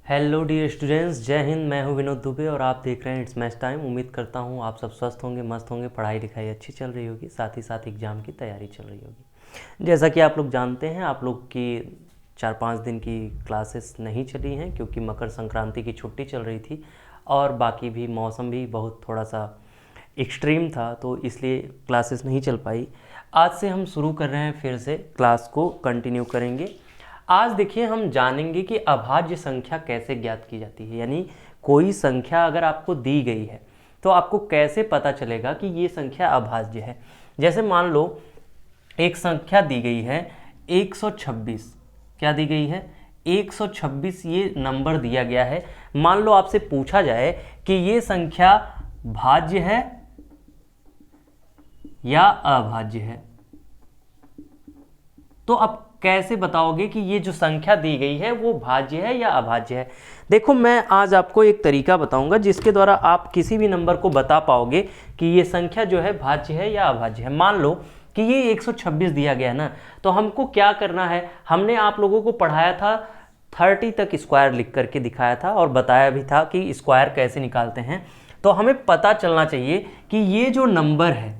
Hello dear students, जय हिंद। मैं हूं विनोद दुबे और आप देख रहे हैं इट्स मैच टाइम। उम्मीद करता हूं आप सब स्वस्थ होंगे, मस्त होंगे, पढ़ाई लिखाई अच्छी चल रही होगी, साथ ही साथ एग्ज़ाम की तैयारी चल रही होगी। जैसा कि आप लोग जानते हैं, आप लोग की 4-5 दिन की क्लासेस नहीं चली हैं क्योंकि मकर संक्रांति की छुट्टी चल रही थी और बाकी भी मौसम भी बहुत थोड़ा सा एक्सट्रीम था, तो इसलिए क्लासेस नहीं चल पाई। आज से हम शुरू कर रहे हैं, फिर से क्लास को कंटिन्यू करेंगे। आज देखिए हम जानेंगे कि अभाज्य संख्या कैसे ज्ञात की जाती है, यानी कोई संख्या अगर आपको दी गई है तो आपको कैसे पता चलेगा कि ये संख्या अभाज्य है। जैसे मान लो एक संख्या दी गई है 126। क्या दी गई है? 126 ये नंबर दिया गया है। मान लो आपसे पूछा जाए कि ये संख्या भाज्य है या अभाज्य है, तो आप कैसे बताओगे कि ये जो संख्या दी गई है वो भाज्य है या अभाज्य है? देखो, मैं आज आपको एक तरीका बताऊंगा जिसके द्वारा आप किसी भी नंबर को बता पाओगे कि ये संख्या जो है भाज्य है या अभाज्य है। मान लो कि ये 126 दिया गया है ना, तो हमको क्या करना है? हमने आप लोगों को पढ़ाया था 30 तक स्क्वायर लिख करके दिखाया था और बताया भी था कि स्क्वायर कैसे निकालते हैं। तो हमें पता चलना चाहिए कि ये जो नंबर है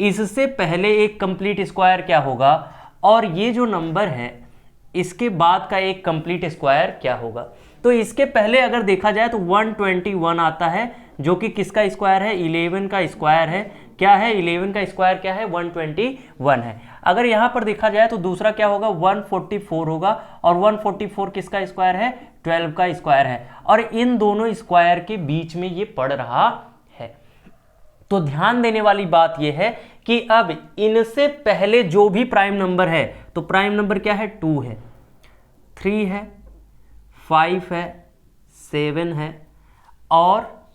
इससे पहले एक कंप्लीट स्क्वायर क्या होगा और ये जो नंबर है इसके बाद का एक कंप्लीट स्क्वायर क्या होगा। तो इसके पहले अगर देखा जाए तो 121 आता है, जो कि किसका स्क्वायर है? 11 का स्क्वायर है। क्या है? 11 का स्क्वायर क्या है? 121 है। अगर यहाँ पर देखा जाए तो दूसरा क्या होगा? 144 होगा, और 144 किसका स्क्वायर है? 12 का स्क्वायर है। और इन दोनों स्क्वायर के बीच में ये पड़ रहा है। तो ध्यान देने वाली बात यह है कि अब इनसे पहले जो भी प्राइम नंबर है, तो प्राइम नंबर क्या है? 2 है, 3 है, 5 है, 7 है, और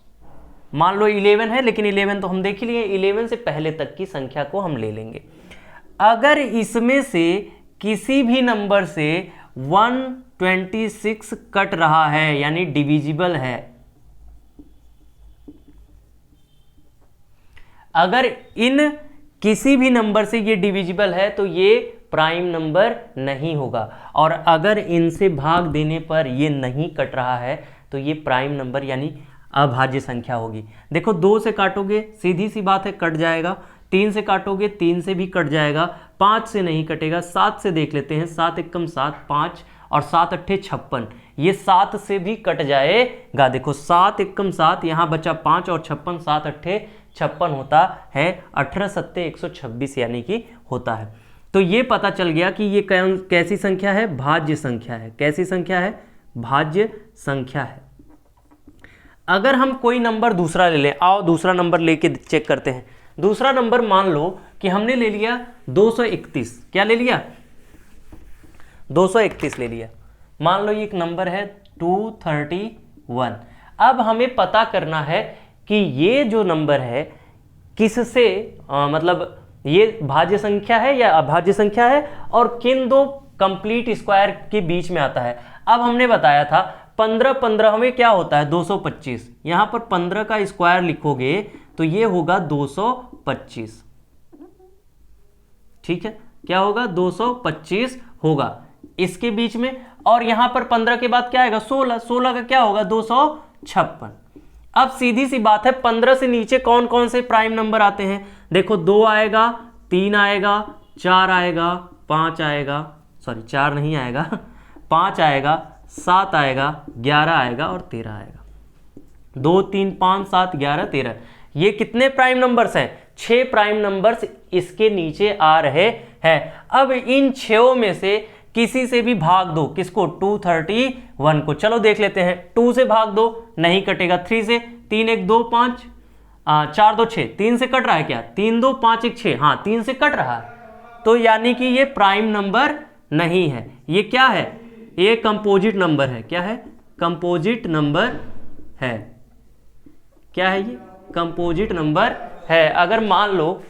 मान लो 11 है, लेकिन 11 तो हम देख ही लिए। 11 से पहले तक की संख्या को हम ले लेंगे। अगर इसमें से किसी भी नंबर से 126 कट रहा है, यानी डिविजिबल है, अगर इन किसी भी नंबर से ये डिविजिबल है तो ये प्राइम नंबर नहीं होगा, और अगर इनसे भाग देने पर ये नहीं कट रहा है तो ये प्राइम नंबर यानी अभाज्य संख्या होगी। देखो, 2 से काटोगे सीधी सी बात है कट जाएगा, 3 से काटोगे 3 से भी कट जाएगा, 5 से नहीं कटेगा, 7 से देख लेते हैं, 7 एकम 7, 5 और 7 अट्ठे 56, ये 7 से भी कट जाएगा। देखो 7 एकम 7, यहाँ बचा 5 और 56, 7 अट्ठे 56 होता है, 18 सत्ते 126 यानी कि होता है। तो ये पता चल गया कि ये कैसी संख्या है? भाज्य संख्या है। कैसी संख्या है? भाज्य संख्या है। अगर हम कोई नंबर दूसरा ले लें, आओ दूसरा नंबर लेके चेक करते हैं। दूसरा नंबर मान लो कि हमने ले लिया 231। क्या ले लिया? 231 ले लिया। मान लो ये एक नंबर है 231। अब हमें पता करना है कि ये जो नंबर है किससे मतलब ये भाज्य संख्या है या अभाज्य संख्या है, और किन दो कंप्लीट स्क्वायर के बीच में आता है। अब हमने बताया था 15 में क्या होता है? 225। यहां पर 15 का स्क्वायर लिखोगे तो ये होगा 225। ठीक है, क्या होगा? 225 होगा इसके बीच में, और यहां पर 15 के बाद क्या आएगा? 16। 16 का क्या होगा? 256। अब सीधी सी बात है, 15 से नीचे कौन कौन से प्राइम नंबर आते हैं? देखो 2 आएगा, 3 आएगा, 4 आएगा, 5 आएगा, सॉरी 4 नहीं आएगा, 5 आएगा, 7 आएगा, 11 आएगा और 13 आएगा। 2, 3, 5, 7, 11, 13। ये कितने प्राइम नंबर्स हैं? 6 प्राइम नंबर्स इसके नीचे आ रहे हैं। अब इन 6 में से किसी से भी भाग दो। किसको? 231 को। चलो देख लेते हैं। 2 से भाग दो, नहीं कटेगा। 3 से, 3 1 2 5, 4 2 6, 3 से कट रहा है क्या? 3 2 5 1 6, हाँ 3 से कट रहा है। तो यानी कि ये प्राइम नंबर नहीं है। ये क्या है? ये कंपोजिट नंबर है। क्या है? कंपोजिट नंबर है। क्या है ये? कंपोजिट नंबर है। अगर मान लो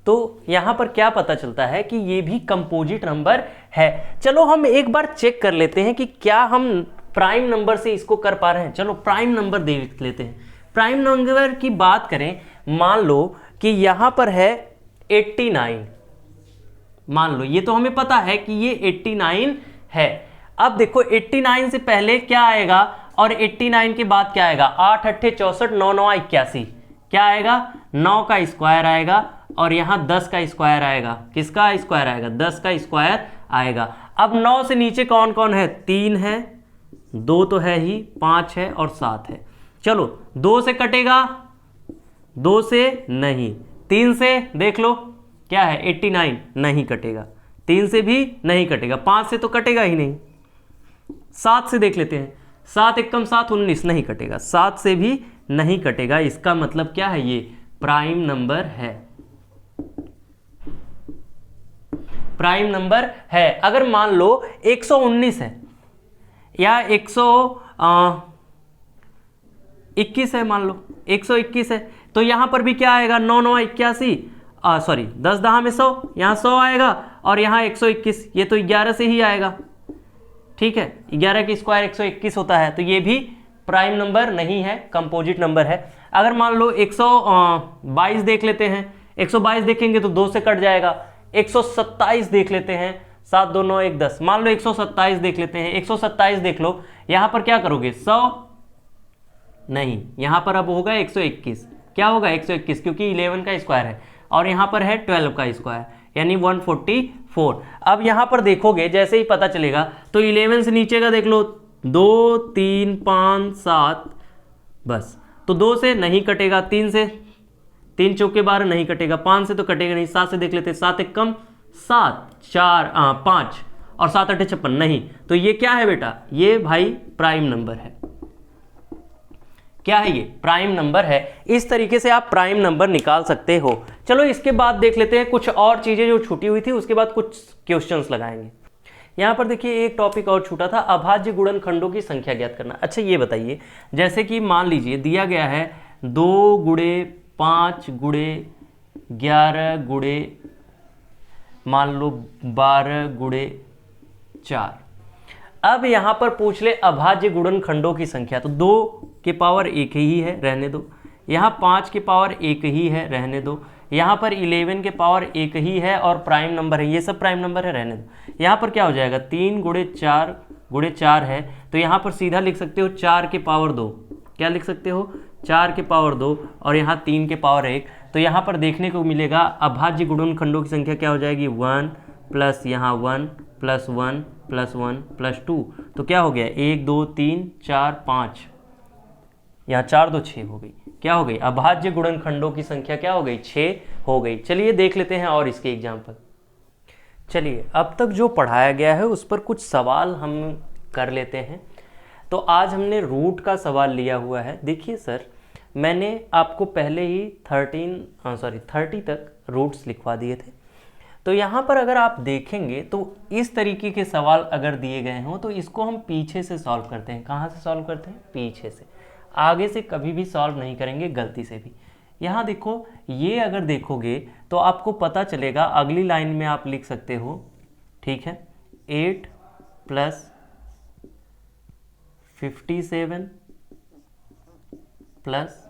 तो यहां पर क्या पता चलता है कि ये भी कंपोजिट नंबर है। चलो हम एक बार चेक कर लेते हैं कि क्या हम प्राइम नंबर से इसको कर पा रहे हैं। चलो प्राइम नंबर देख लेते हैं। प्राइम नंबर की बात करें, मान लो कि यहां पर है 89। मान लो ये तो हमें पता है कि ये 89 है। अब देखो 89 से पहले क्या आएगा और 89 के बाद क्या आएगा, 8 अट्ठे 64, 9 9 81, क्या आएगा 9 का स्क्वायर आएगा और यहाँ 10 का स्क्वायर आएगा। किसका स्क्वायर आएगा, 10 का स्क्वायर आएगा। अब 9 से नीचे कौन कौन है, 3 है, 2 तो है ही, 5 है और 7 है। चलो 2 से कटेगा, 2 से नहीं, 3 से देख लो क्या है 89, नहीं कटेगा, 3 से भी नहीं कटेगा, 5 से तो कटेगा ही नहीं। 7 से देख लेते हैं, 7 एकम 7 19, नहीं कटेगा, 7 से भी नहीं कटेगा। इसका मतलब क्या है, ये प्राइम नंबर है, प्राइम नंबर है। अगर मान लो 119 है या 121 है, मान लो 121 है, तो यहां पर भी क्या आएगा 9 9 81, सॉरी 10 दहा में 100, यहाँ 100 आएगा और यहाँ 121, ये तो 11 से ही आएगा। ठीक है, 11 की स्क्वायर 121 होता है, तो ये भी प्राइम नंबर नहीं है, कंपोजिट नंबर है। अगर मान लो 122 देख लेते हैं, 122 देखेंगे तो 2 से कट जाएगा। 127 देख लेते हैं, 7 2 9 1 10, मान लो 127 देख लेते हैं, 127 देख लो, यहां पर क्या करोगे 100 नहीं, यहां पर अब होगा 121, क्या होगा 121 क्योंकि 11 का स्क्वायर है और यहां पर है 12 का स्क्वायर यानी 144। अब यहां पर देखोगे जैसे ही पता चलेगा तो 11 से नीचे का देख लो 2 3 5 7, बस तो 2 से नहीं कटेगा, 3 से 3 चौके 12 नहीं कटेगा, 5 से तो कटेगा नहीं, 7 से देख लेते, 7 एक कम 7 4 5 और 7 8 56 नहीं, तो ये क्या है बेटा, ये भाई प्राइम नंबर है। क्या है ये, प्राइम नंबर है। इस तरीके से आप प्राइम नंबर निकाल सकते हो। चलो इसके बाद देख लेते हैं कुछ और चीजें जो छूटी हुई थी, उसके बाद कुछ क्वेश्चंस लगाएंगे। यहाँ पर देखिए एक टॉपिक और छूटा था, अभाज्य गुणनखंडों की संख्या ज्ञात करना। अच्छा ये बताइए, जैसे कि मान लीजिए दिया गया है 2 गुणे 5 गुणे 11 गुणे मान लो 12 गुणे 4। अब यहां पर पूछ ले अभाज्य गुणनखंडों की संख्या, तो 2 के पावर 1 ही है, रहने दो। यहाँ 5 के पावर 1 ही है, रहने दो। यहाँ पर 11 के पावर 1 ही है और प्राइम नंबर है, ये सब प्राइम नंबर है, रहने दो। यहाँ पर क्या हो जाएगा 3 गुणे 4 है, तो यहाँ पर सीधा लिख सकते हो 4 के पावर 2, क्या लिख सकते हो 4 के पावर 2 और यहाँ 3 के पावर 1। तो यहाँ पर देखने को मिलेगा अभाज्य गुणनखंडों की संख्या क्या हो जाएगी 1 प्लस यहाँ 1 प्लस 1 प्लस 1 प्लस 2, तो क्या हो गया 1 2 3 4 5, यहाँ 4 2 6 हो गई। क्या हो गई, अभाज्य गुणनखंडों की संख्या क्या हो गई 6 हो गई। चलिए देख लेते हैं और इसके एग्जाम्पल। चलिए अब तक जो पढ़ाया गया है उस पर कुछ सवाल हम कर लेते हैं। तो आज हमने रूट का सवाल लिया हुआ है। देखिए सर, मैंने आपको पहले ही 30 तक रूट्स लिखवा दिए थे। तो यहाँ पर अगर आप देखेंगे तो इस तरीके के सवाल अगर दिए गए हों तो इसको हम पीछे से सॉल्व करते हैं। कहाँ से सॉल्व करते हैं, पीछे से। आगे से कभी भी सॉल्व नहीं करेंगे गलती से भी। यहाँ देखो, ये अगर देखोगे तो आपको पता चलेगा, अगली लाइन में आप लिख सकते हो, ठीक है, 8 प्लस 57 प्लस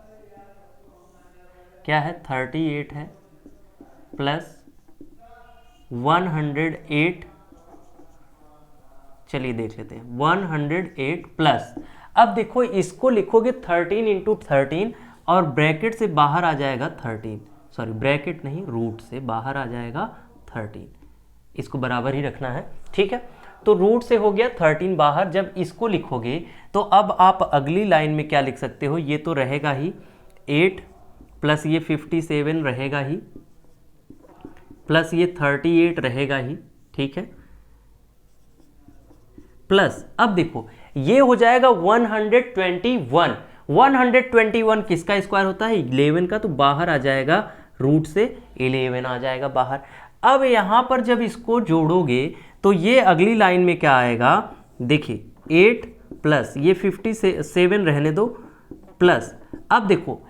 क्या है 38 है प्लस 108। चलिए देख लेते हैं 108 प्लस, अब देखो इसको लिखोगे 13 इंटू 13 और ब्रैकेट से बाहर आ जाएगा 13, सॉरी ब्रैकेट नहीं, रूट से बाहर आ जाएगा 13, इसको बराबर ही रखना है, ठीक है। तो रूट से हो गया 13 बाहर। जब इसको लिखोगे तो अब आप अगली लाइन में क्या लिख सकते हो, ये तो रहेगा ही 8 प्लस ये 57 रहेगा ही प्लस ये 38 रहेगा ही, ठीक है, प्लस अब देखो ये हो जाएगा 121। 121 किसका स्क्वायर होता है 11 का, तो बाहर आ जाएगा रूट से 11 आ जाएगा बाहर। अब यहां पर जब इसको जोड़ोगे तो ये अगली लाइन में क्या आएगा, देखिए 8 प्लस ये 57 रहने दो प्लस, अब देखो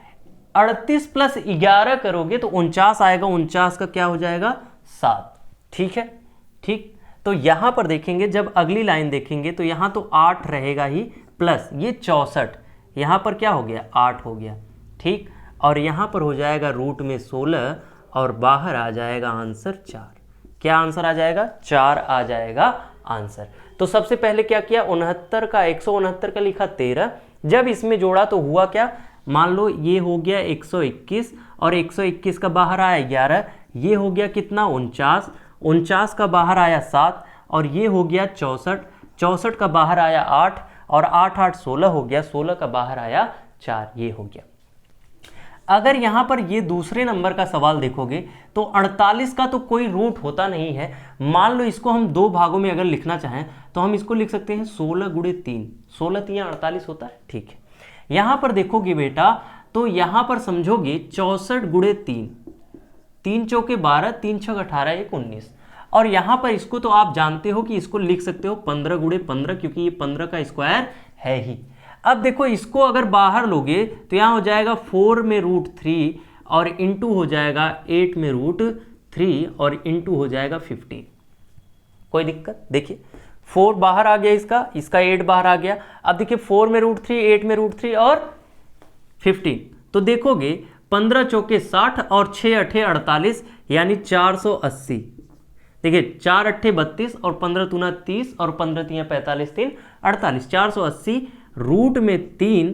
38 प्लस 11 करोगे तो 49 आएगा, 49 का क्या हो जाएगा 7, ठीक है, ठीक। तो यहां पर देखेंगे, जब अगली लाइन देखेंगे तो यहां तो 8 रहेगा ही प्लस ये 64, यहां पर क्या हो गया 8 हो गया, ठीक। और यहां पर हो जाएगा रूट में 16 और बाहर आ जाएगा आंसर 4। क्या आंसर आ जाएगा 4 आ जाएगा आंसर। तो सबसे पहले क्या किया, 69 का 169 का लिखा 13, जब इसमें जोड़ा तो हुआ क्या, मान लो ये हो गया 121 और 121 का बाहर आया 11, ये हो गया कितना 49, 49 का बाहर आया 7 और ये हो गया 64, 64 का बाहर आया 8 और 8 8 16 हो गया, 16 का बाहर आया 4, ये हो गया। अगर यहाँ पर ये दूसरे नंबर का सवाल देखोगे तो 48 का तो कोई रूट होता नहीं है। मान लो इसको हम दो भागों में अगर लिखना चाहें तो हम इसको लिख सकते हैं 16 गुणे 3, 16 3 48 होता है, ठीक है। यहाँ पर देखोगे बेटा तो यहाँ पर समझोगे 64 गुणे 3, 3 चौके 12, 3 छक 18, 1 19, और यहाँ पर इसको तो आप जानते हो कि इसको लिख सकते हो 15 गुणे 15 क्योंकि ये 15 का स्क्वायर है ही। अब देखो इसको अगर बाहर लोगे तो यहाँ हो जाएगा 4 में √3 और इंटू हो जाएगा 8 में √3 और इंटू हो जाएगा 15। कोई दिक्कत, देखिए 4 बाहर आ गया, इसका 8 बाहर आ गया। अब देखिए 4 में √3, 8 में √3 और 15, तो देखोगे 15 चौके 60 और 6 अठे 48 यानी 480। देखिए 4 अट्ठे 32 और 15 दूना 30 और 15 तियां 45 3 48, 480 रूट में 3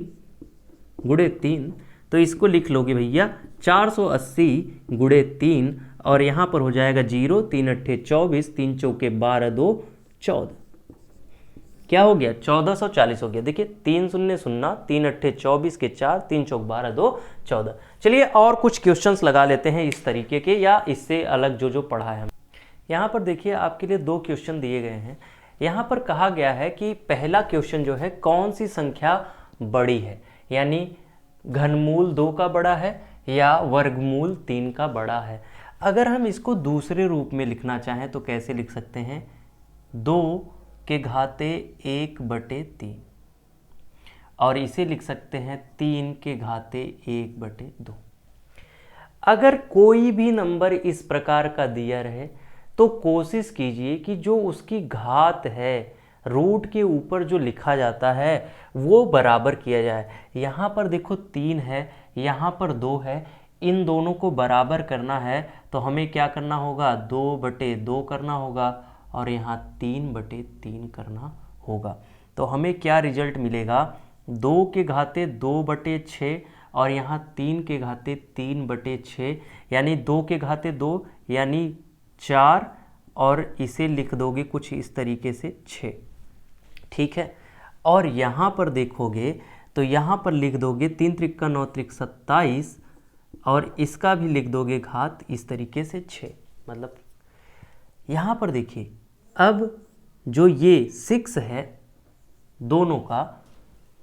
गुणे 3, तो इसको लिख लोगे भैया 480 गुणे 3 और यहाँ पर हो जाएगा 0, 3 अट्ठे 24, 3 चौके 12 2 14, क्या हो गया 1440 हो गया। देखिए 3 0 0, 3 अट्ठे 24 के 4, 3 चौक 12 2 14। चलिए और कुछ क्वेश्चंस लगा लेते हैं इस तरीके के या इससे अलग जो पढ़ा है। यहाँ पर देखिए आपके लिए 2 क्वेश्चन दिए गए हैं। यहाँ पर कहा गया है कि पहला क्वेश्चन जो है कौन सी संख्या बड़ी है, यानी घनमूल 2 का बड़ा है या वर्गमूल 3 का बड़ा है। अगर हम इसको दूसरे रूप में लिखना चाहें तो कैसे लिख सकते हैं, 2 के घाते 1/3 और इसे लिख सकते हैं 3 के घाते 1/2। अगर कोई भी नंबर इस प्रकार का दिया रहे तो कोशिश कीजिए कि जो उसकी घात है, रूट के ऊपर जो लिखा जाता है वो बराबर किया जाए। यहाँ पर देखो 3 है, यहाँ पर 2 है, इन दोनों को बराबर करना है तो हमें क्या करना होगा, 2/2 करना होगा और यहाँ 3/3 करना होगा। तो हमें क्या रिजल्ट मिलेगा, 2 के घाते 2/6 और यहाँ 3 के घाते 3/6 यानी 2 के घाते 2 यानी 4 और इसे लिख दोगे कुछ इस तरीके से 6, ठीक है। और यहाँ पर देखोगे तो यहाँ पर लिख दोगे 3 त्रिक 9 त्रिक 27 और इसका भी लिख दोगे घात इस तरीके से 6। मतलब यहाँ पर देखिए अब जो ये 6 है दोनों का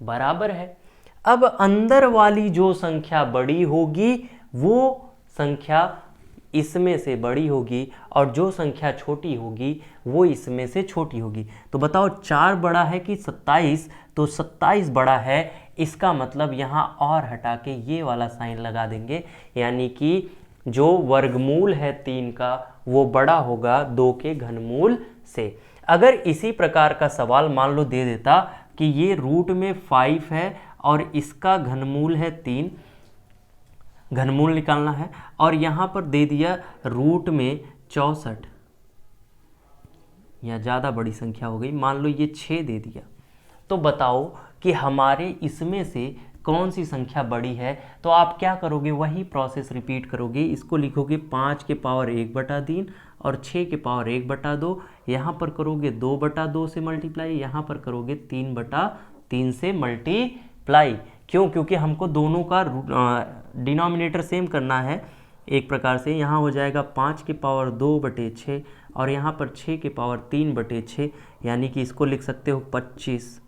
बराबर है। अब अंदर वाली जो संख्या बड़ी होगी वो संख्या इसमें से बड़ी होगी और जो संख्या छोटी होगी वो इसमें से छोटी होगी। तो बताओ 4 बड़ा है कि 27, तो 27 बड़ा है, इसका मतलब यहाँ और हटा के ये वाला साइन लगा देंगे, यानी कि जो वर्गमूल है 3 का वो बड़ा होगा 2 के घनमूल से। अगर इसी प्रकार का सवाल मान लो दे देता कि ये रूट में 5 है और इसका घनमूल है 3, घनमूल निकालना है, और यहाँ पर दे दिया रूट में 64 या ज़्यादा बड़ी संख्या हो गई, मान लो ये 6 दे दिया, तो बताओ कि हमारे इसमें से कौन सी संख्या बड़ी है। तो आप क्या करोगे, वही प्रोसेस रिपीट करोगे। इसको लिखोगे 5 के पावर 1/3 और 6 के पावर 1/2, यहाँ पर करोगे 2/2 से मल्टीप्लाई, यहाँ पर करोगे 3/3 से मल्टीप्लाई। क्यों, क्योंकि हमको दोनों का डिनोमिनेटर सेम करना है एक प्रकार से। यहाँ हो जाएगा 5 के पावर 2/6 और यहाँ पर 6 के पावर 3/6, यानी कि इसको लिख सकते हो 25,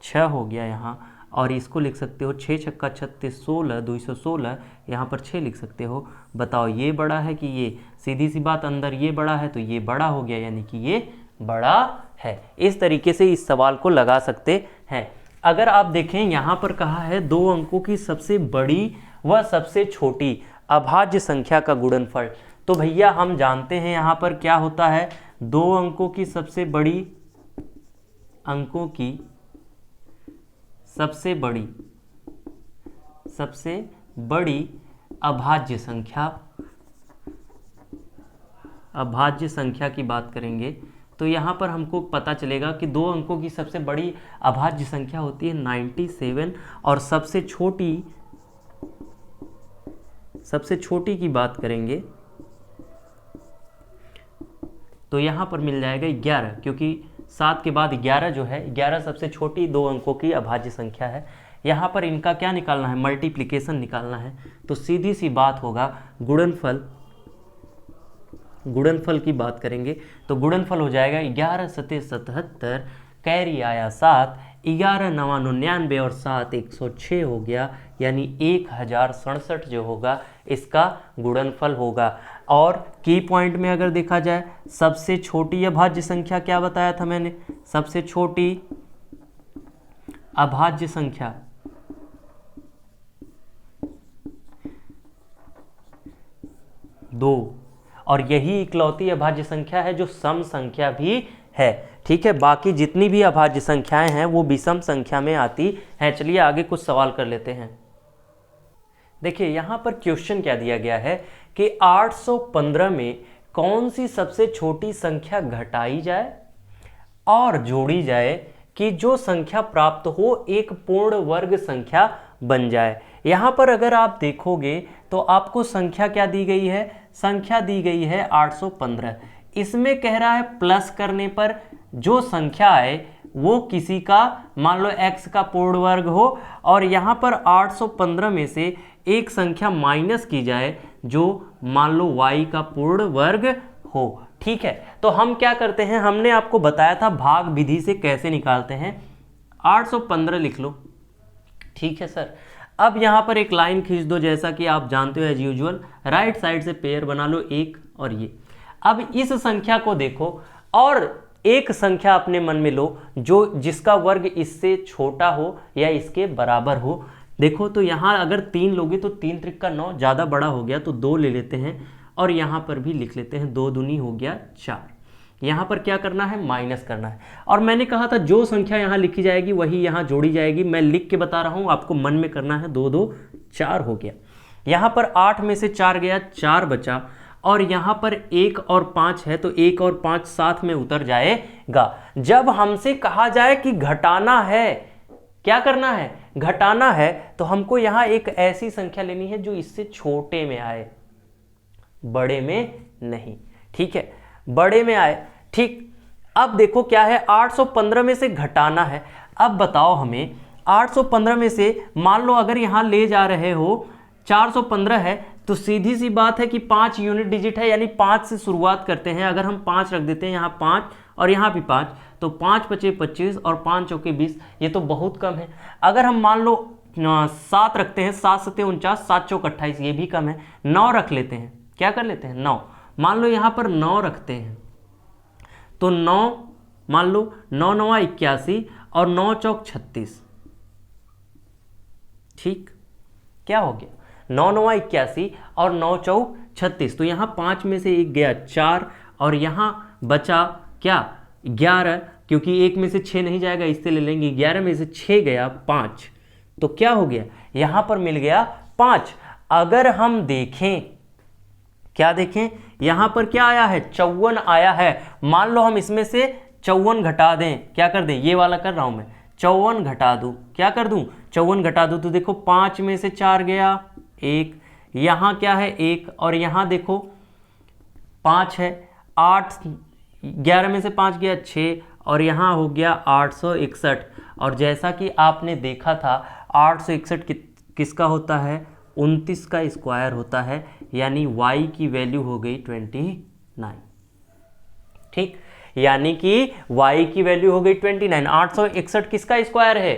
6 हो गया यहाँ, और इसको लिख सकते हो 6 छक्का 36 16 216, यहाँ पर 6 लिख सकते हो। बताओ ये बड़ा है कि ये, सीधी सी बात, अंदर ये बड़ा है तो ये बड़ा हो गया, यानी कि ये बड़ा है। इस तरीके से इस सवाल को लगा सकते हैं। अगर आप देखें यहाँ पर कहा है 2 अंकों की सबसे बड़ी व सबसे छोटी अभाज्य संख्या का गुणनफल, तो भैया हम जानते हैं यहाँ पर क्या होता है, 2 अंकों की सबसे बड़ी अभाज्य संख्या की बात करेंगे तो यहाँ पर हमको पता चलेगा कि 2 अंकों की सबसे बड़ी अभाज्य संख्या होती है 97 और सबसे छोटी की बात करेंगे तो यहाँ पर मिल जाएगा 11, क्योंकि 7 के बाद 11 जो है 11 सबसे छोटी 2 अंकों की अभाज्य संख्या है। यहाँ पर इनका क्या निकालना है, मल्टीप्लिकेशन निकालना है। तो सीधी सी बात होगा गुणनफल की बात करेंगे तो गुणनफल हो जाएगा 11 सते 77, कैरी आया 7, 11 नवा 99 और 7 106 हो गया, यानी 1067 जो होगा इसका गुणनफल होगा। और की पॉइंट में अगर देखा जाए सबसे छोटी अभाज्य संख्या क्या बताया था मैंने, सबसे छोटी अभाज्य संख्या 2 और यही इकलौती अभाज्य संख्या है जो सम संख्या भी है। ठीक है, बाकी जितनी भी अभाज्य संख्याएं हैं वो विषम संख्या में आती हैं। चलिए आगे कुछ सवाल कर लेते हैं। देखिए यहाँ पर क्वेश्चन क्या दिया गया है कि 815 में कौन सी सबसे छोटी संख्या घटाई जाए और जोड़ी जाए कि जो संख्या प्राप्त हो एक पूर्ण वर्ग संख्या बन जाए। यहाँ पर अगर आप देखोगे तो आपको संख्या क्या दी गई है, संख्या दी गई है 815। इसमें कह रहा है प्लस करने पर जो संख्या आए वो किसी का मान लो x का पूर्ण वर्ग हो, और यहाँ पर 815 में से एक संख्या माइनस की जाए जो मान लो y का पूर्ण वर्ग हो। ठीक है, तो हम क्या करते हैं, हमने आपको बताया था भाग विधि से कैसे निकालते हैं। 815 लिख लो। ठीक है सर, अब यहाँ पर एक लाइन खींच दो जैसा कि आप जानते हो एज यूजुअल, राइट साइड से पेयर बना लो एक और ये। अब इस संख्या को देखो और एक संख्या अपने मन में लो जो जिसका वर्ग इससे छोटा हो या इसके बराबर हो। देखो तो यहाँ अगर 3 लोगे तो 3 त्रिक का 9, ज़्यादा बड़ा हो गया तो 2 ले लेते हैं और यहाँ पर भी लिख लेते हैं 2 दूनी हो गया 4। यहाँ पर क्या करना है, माइनस करना है। और मैंने कहा था जो संख्या यहाँ लिखी जाएगी वही यहाँ जोड़ी जाएगी। मैं लिख के बता रहा हूँ, आपको मन में करना है। 2 2 4 हो गया। यहाँ पर 8 में से 4 गया, 4 बचा, और यहाँ पर 1 और 5 है तो 1 और 5 साथ में उतर जाएगा। जब हमसे कहा जाए कि घटाना है, क्या करना है, घटाना है, तो हमको यहाँ एक ऐसी संख्या लेनी है जो इससे छोटे में आए, बड़े में नहीं। ठीक है, बड़े में आए। ठीक, अब देखो क्या है, 815 में से घटाना है। अब बताओ हमें 815 में से मान लो अगर यहाँ ले जा रहे हो 415 है तो सीधी सी बात है कि 5 यूनिट डिजिट है, यानी 5 से शुरुआत करते हैं। अगर हम 5 रख देते हैं यहाँ 5 और यहाँ भी 5, तो 5 पचे 25 और 5 चौके 20, ये तो बहुत कम है। अगर हम मान लो 7 रखते हैं, 7 सते 49, 7 चौक 28, ये भी कम है। 9 रख लेते हैं, क्या कर लेते हैं 9, मान लो यहाँ पर 9 रखते हैं तो 9 मान लो 9 9 81 और 9 चौक 36। ठीक, क्या हो गया, 9 9 81 और 9 चौक 36। तो यहाँ 5 में से 1 गया 4 और यहाँ बचा क्या 11, क्योंकि 1 में से 6 नहीं जाएगा इससे ले लेंगे। 11 में से 6 गया 5, तो क्या हो गया, यहाँ पर मिल गया 5। अगर हम देखें, क्या देखें, यहाँ पर क्या आया है, 54 आया है। मान लो हम इसमें से 54 घटा दें, क्या कर दें, ये वाला कर रहा हूँ मैं, 54 घटा दूँ, क्या कर दूँ, 54 घटा दूँ, तो देखो 5 में से 4 गया 1, यहाँ क्या है 1, और यहाँ देखो 5 है, 8, 11 में से 5 गया 6, और यहाँ हो गया 861। और जैसा कि आपने देखा था 861 किसका होता है, 29 का स्क्वायर होता है, यानी y की वैल्यू हो गई 29। ठीक, यानी कि y की वैल्यू हो गई 29। 861 किसका स्क्वायर है,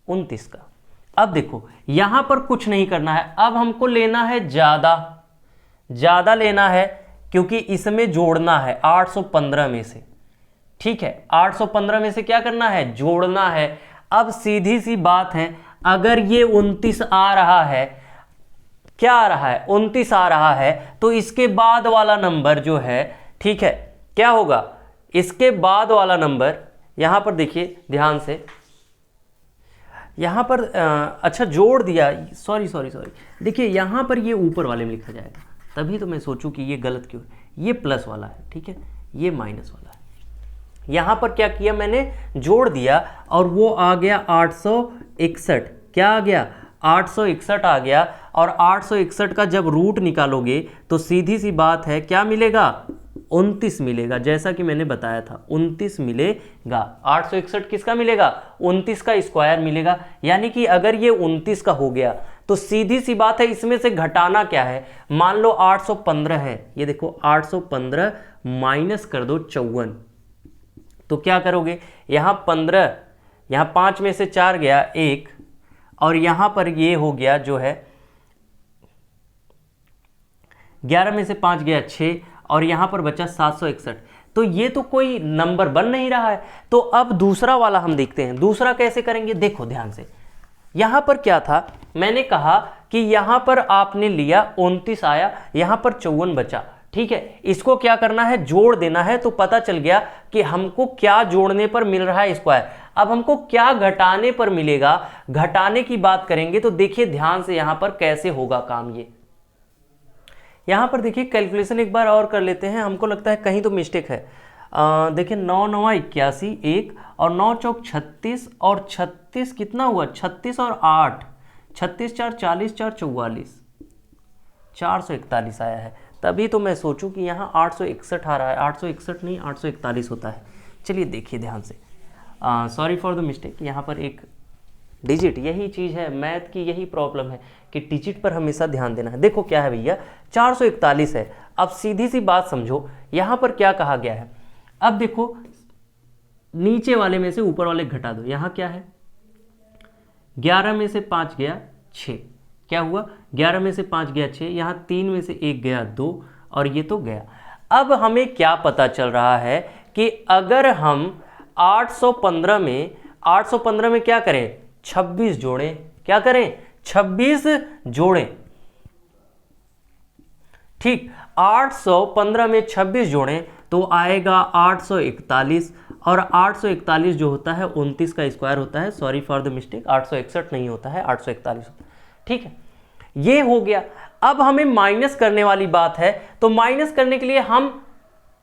29 का। अब देखो यहां पर कुछ नहीं करना है, अब हमको लेना है ज्यादा लेना है, क्योंकि इसमें जोड़ना है 815 में से। ठीक है, 815 में से क्या करना है, जोड़ना है। अब सीधी सी बात है, अगर ये 29 आ रहा है, क्या आ रहा है, 29 आ रहा है, तो इसके बाद वाला नंबर जो है, ठीक है, क्या होगा, इसके बाद वाला नंबर, यहां पर देखिए ध्यान से, यहां पर अच्छा जोड़ दिया, सॉरी, देखिए यहां पर ये ऊपर वाले में लिखा जाएगा, तभी तो मैं सोचूं कि ये गलत क्यों है, ये प्लस वाला है। ठीक है, ये माइनस वाला है। यहाँ पर क्या किया मैंने, जोड़ दिया और वो आ गया 861। क्या आ गया, 861 आ गया। और 861 का जब रूट निकालोगे तो सीधी सी बात है क्या मिलेगा, 29 मिलेगा। जैसा कि मैंने बताया था 29 मिलेगा। 861 किसका मिलेगा, 29 का स्क्वायर मिलेगा। यानी कि अगर ये 29 का हो गया तो सीधी सी बात है इसमें से घटाना क्या है, मान लो 815 है, ये देखो 815 माइनस कर दो 54, तो क्या करोगे, यहाँ 15, यहाँ 5 में से 4 गया 1, और यहाँ पर ये हो गया जो है 11 में से 5 गया 6, और यहाँ पर बचा 761। तो ये तो कोई नंबर बन नहीं रहा है। तो अब दूसरा वाला हम देखते हैं, दूसरा कैसे करेंगे। देखो ध्यान से, यहाँ पर क्या था, मैंने कहा कि यहाँ पर आपने लिया 29 आया, यहाँ पर 54 बचा, ठीक है। इसको क्या करना है, जोड़ देना है। तो पता चल गया कि हमको क्या जोड़ने पर मिल रहा है स्क्वायर। अब हमको क्या घटाने पर मिलेगा, घटाने की बात करेंगे तो देखिए ध्यान से यहाँ पर कैसे होगा काम। ये यहाँ पर देखिए कैलकुलेशन एक बार और कर लेते हैं, हमको लगता है कहीं तो मिस्टेक है। देखिए 9 9 81 1 और 9 चौक 36 और 36 कितना हुआ, 36 और 8, 36 4 40 4 44, 441 आया है। तभी तो मैं सोचूं कि यहाँ 861 आ रहा है, 861 नहीं 841 होता है। चलिए देखिए ध्यान से, सॉरी फॉर द मिस्टेक, यहाँ पर एक डिजिट, यही चीज़ है मैथ की, यही प्रॉब्लम है कि डिजिट पर हमेशा ध्यान देना है। देखो क्या है भैया, 441 है। अब सीधी सी बात समझो, यहाँ पर क्या कहा गया है। अब देखो नीचे वाले में से ऊपर वाले घटा दो, यहाँ क्या है, 11 में से 5 गया 6, क्या हुआ, 11 में से 5 गया 6, यहाँ 3 में से 1 गया 2, और ये तो गया। अब हमें क्या पता चल रहा है कि अगर हम 815 में क्या करें, 26 जोड़ें, क्या करें, 26 जोड़ें, ठीक। 815 में 26 जोड़ें तो आएगा 841, और 841 जो होता है 29 का स्क्वायर होता है, सॉरी फॉर द मिस्टेक, 861 नहीं होता है, 841 होता है, ठीक है। ये हो गया। अब हमें माइनस करने वाली बात है, तो माइनस करने के लिए हम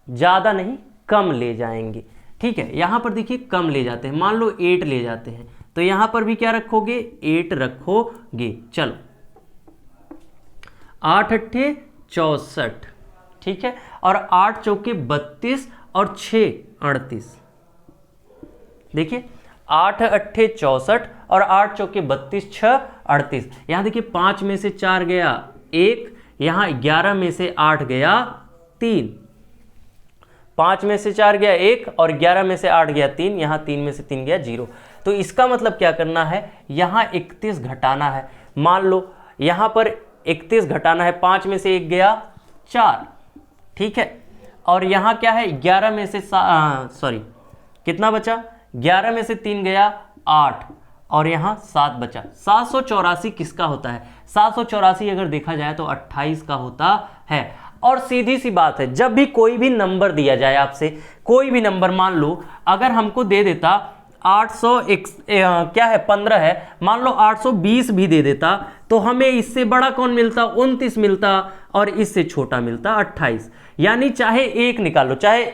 ज़्यादा नहीं कम ले जाएंगे, ठीक है। यहाँ पर देखिए कम ले जाते हैं, मान लो 8 ले जाते हैं, तो यहाँ पर भी क्या रखोगे, 8 रखोगे। चलो 8 अट्ठे 64, ठीक है, और 8 चौके 32 और 6 38। देखिए 8 अट्ठे 64 और 8 चौके 32 6 38। यहाँ देखिए 5 में से 4 गया 1, यहाँ 11 में से 8 गया 3, 5 में से 4 गया 1 और 11 में से 8 गया 3, यहाँ 3 में से 3 गया 0। तो इसका मतलब क्या करना है, यहाँ 31 घटाना है। मान लो यहाँ पर 31 घटाना है, 5 में से 1 गया 4, ठीक है, और यहाँ क्या है, 11 में से सॉरी कितना बचा, 11 में से 3 गया 8, और यहाँ 7 बचा। 784 किसका होता है, 784 अगर देखा जाए तो 28 का होता है। और सीधी सी बात है, जब भी कोई भी नंबर दिया जाए आपसे, कोई भी नंबर, मान लो अगर हमको दे देता क्या है 15 है, मान लो 820 भी दे देता, तो हमें इससे बड़ा कौन मिलता, 29 मिलता, और इससे छोटा मिलता 28। यानी चाहे एक निकाल लो, चाहे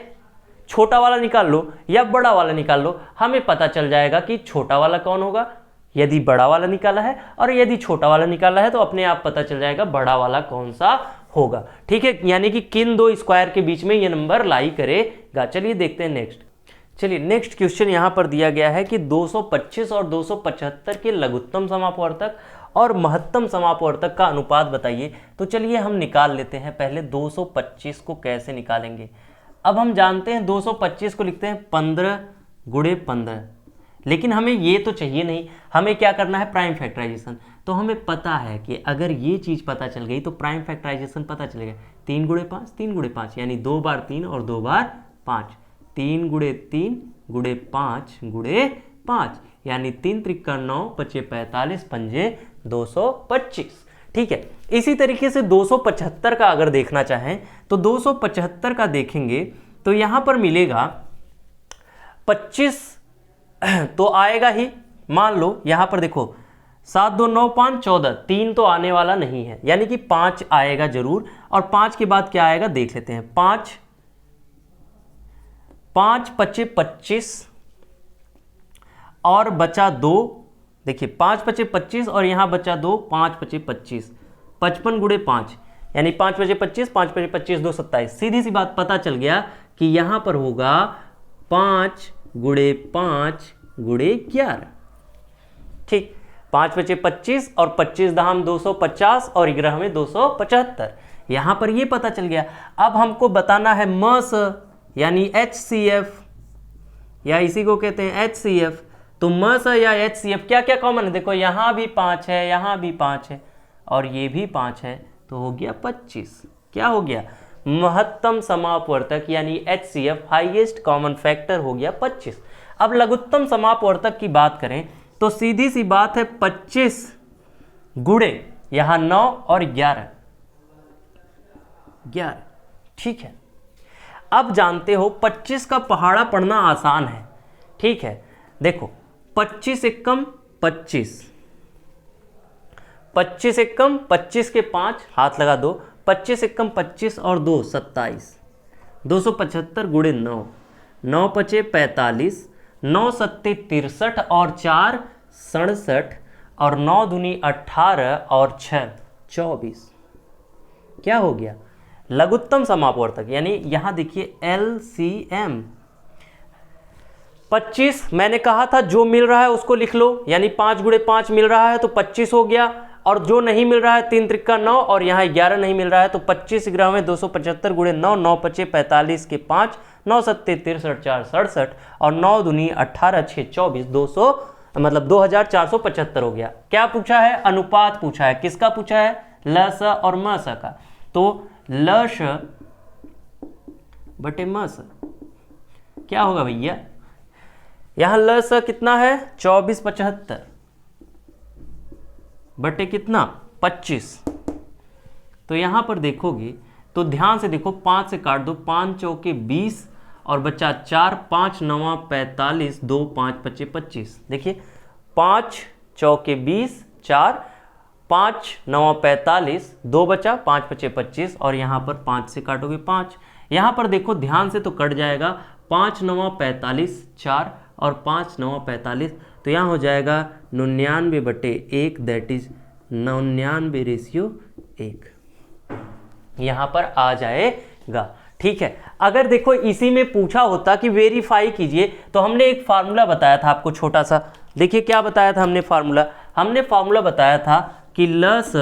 छोटा वाला निकाल लो या बड़ा वाला निकाल लो, हमें पता चल जाएगा कि छोटा वाला कौन होगा यदि बड़ा वाला निकाला है, और यदि छोटा वाला निकाला है तो अपने आप पता चल जाएगा बड़ा वाला कौन सा होगा, ठीक है। यानी कि किन दो स्क्वायर के बीच में ये नंबर लाई करेगा। चलिए देखते हैं नेक्स्ट। चलिए नेक्स्ट क्वेश्चन यहाँ पर दिया गया है कि 225 और 275 के लघुत्तम समापवर्तक और महत्तम समापवर्तक का अनुपात बताइए। तो चलिए हम निकाल लेते हैं। पहले 225 को कैसे निकालेंगे। अब हम जानते हैं 225 को लिखते हैं 15 गुणे 15, लेकिन हमें ये तो चाहिए नहीं, हमें क्या करना है, प्राइम फैक्टराइजेशन। तो हमें पता है कि अगर ये चीज़ पता चल गई तो प्राइम फैक्टराइजेशन पता चलेगा। 3 गुणे 5 3 गुणे 5 यानी 2 बार 3 और 2 बार 5, 3 गुणे 3 गुणे 5 गुणे 5 यानी 3 त्रिका 9 पचे 45 पंजे 225, ठीक है। इसी तरीके से 275 का अगर देखना चाहें तो 275 का देखेंगे तो यहाँ पर मिलेगा 25 तो आएगा ही। मान लो यहाँ पर देखो 7 2 9 5 14, 3 तो आने वाला नहीं है, यानी कि 5 आएगा जरूर। और 5 के बाद क्या आएगा देख लेते हैं। 5 5 पचे 25 और बचा 2। देखिए 5 पचे 25 और यहां बचा 2, 5 पचे 25, 55 गुणे 5 यानी 5 पचे 25, 5 पचे 25, 2 27। सीधी सी बात पता चल गया कि यहां पर होगा 5 गुणे 5 गुणे 11। ठीक, 5 पचे 25 और 25 दहाम 250 और 11 में 275। यहां पर ये पता चल गया। अब हमको बताना है मस यानी HCF, या इसी को कहते हैं HCF। तो मस या HCF क्या क्या कॉमन है? देखो यहां भी 5 है, यहां भी 5 है और ये भी 5 है, तो हो गया 25। क्या हो गया? महत्तम समापवर्तक यानी HCF, हाईएस्ट कॉमन फैक्टर हो गया 25। अब लघुत्तम समापवर्तक की बात करें तो सीधी सी बात है 25 गुणे यहां 9 और 11। ठीक है। अब जानते हो 25 का पहाड़ा पढ़ना आसान है। ठीक है, देखो 25 एकम 25, 25 एकम 25 के 5 हाथ लगा दो, 25 एकम 25 और 2 27, 275 गुणे 9, 9 पचे 45, 9 सत्ते 63 और 4 67 और 9 दूनी 18 और 6 24। क्या हो गया? लघुत्तम समापवर्तक यानी यहां देखिए LCM। 25 मैंने कहा था जो मिल रहा है उसको लिख लो, यानी 5 गुणे 5 मिल रहा है तो 25 हो गया, और जो नहीं मिल रहा है 3 त्रिका 9 और यहाँ 11 नहीं मिल रहा है तो 25 11 में 275 गुणे 9, 9 पचे 45 के 5, 9 सत्ते 63, 4 67 और 9 दूनी 18, 6 24, 200 मतलब 2475 हो गया। क्या पूछा है? अनुपात पूछा है। किसका पूछा है? लस और मस का। तो लस बटे मस क्या होगा भैया? यहां लस कितना है? 2475 बटे कितना? 25। तो यहां पर देखोगे तो ध्यान से देखो, 5 से काट दो, 5 चौके 20 और बचा 4, 5 नवा 45, 2 5 पचे 25। देखिए 5 चौके 20, 4, 5 नवा 45, 2 बचा, 5 पचे 25 और यहाँ पर 5 से काटोगे 5। यहाँ पर देखो ध्यान से तो कट जाएगा, 5 नवा 45, 4 और 5 नवा 45, तो यहाँ हो जाएगा 99 बटे 1, दैट इज 99 रेशियो 1 यहाँ पर आ जाएगा। ठीक है, अगर देखो इसी में पूछा होता कि वेरीफाई कीजिए, तो हमने एक फार्मूला बताया था आपको छोटा सा। देखिए क्या बताया था हमने फार्मूला? हमने फार्मूला बताया था कि लस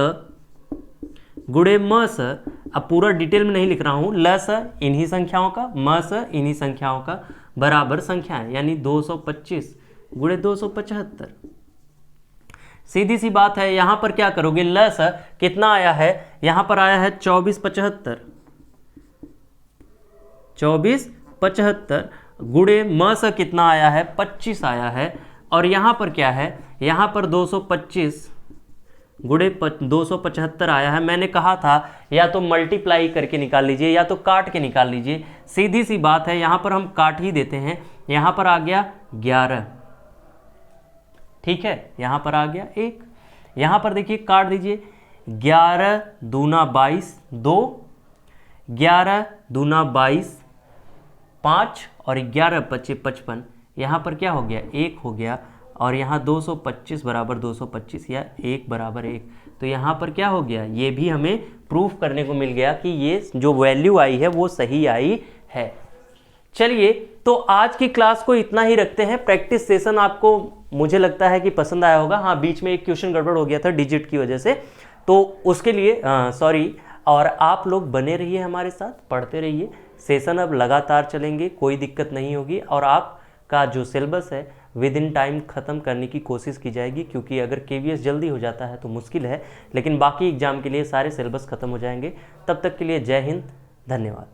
गुणे मस, अब पूरा डिटेल में नहीं लिख रहा हूं, लस इन्हीं संख्याओं का, मस इन्हीं संख्याओं का बराबर संख्याएं, यानी 225 गुणे 275। सीधी सी बात है, यहां पर क्या करोगे? लस कितना आया है? यहां पर आया है 2475, 2475 गुणे मस कितना आया है? 25 आया है। और यहां पर क्या है? यहां पर 225 गुणे 275 आया है। मैंने कहा था या तो मल्टीप्लाई करके निकाल लीजिए या तो काट के निकाल लीजिए। सीधी सी बात है, यहां पर हम काट ही देते हैं। यहां पर आ गया 11, ठीक है, यहां पर आ गया 1। यहां पर देखिए काट दीजिए, 11 दूना 22, 2, 11 दूना 22, 5 और 11 पचे 55। यहाँ पर क्या हो गया? 1 हो गया। और यहाँ 225 बराबर 225 या 1 बराबर 1, तो यहाँ पर क्या हो गया? ये भी हमें प्रूफ करने को मिल गया कि ये जो वैल्यू आई है वो सही आई है। चलिए, तो आज की क्लास को इतना ही रखते हैं। प्रैक्टिस सेशन आपको मुझे लगता है कि पसंद आया होगा। हाँ, बीच में एक क्वेश्चन गड़बड़ हो गया था डिजिट की वजह से, तो उसके लिए सॉरी। और आप लोग बने रहिए हमारे साथ, पढ़ते रहिए। सेशन अब लगातार चलेंगे, कोई दिक्कत नहीं होगी। और आपका जो सिलेबस है विद इन टाइम ख़त्म करने की कोशिश की जाएगी, क्योंकि अगर KVS जल्दी हो जाता है तो मुश्किल है, लेकिन बाकी एग्जाम के लिए सारे सिलेबस ख़त्म हो जाएंगे। तब तक के लिए जय हिंद, धन्यवाद।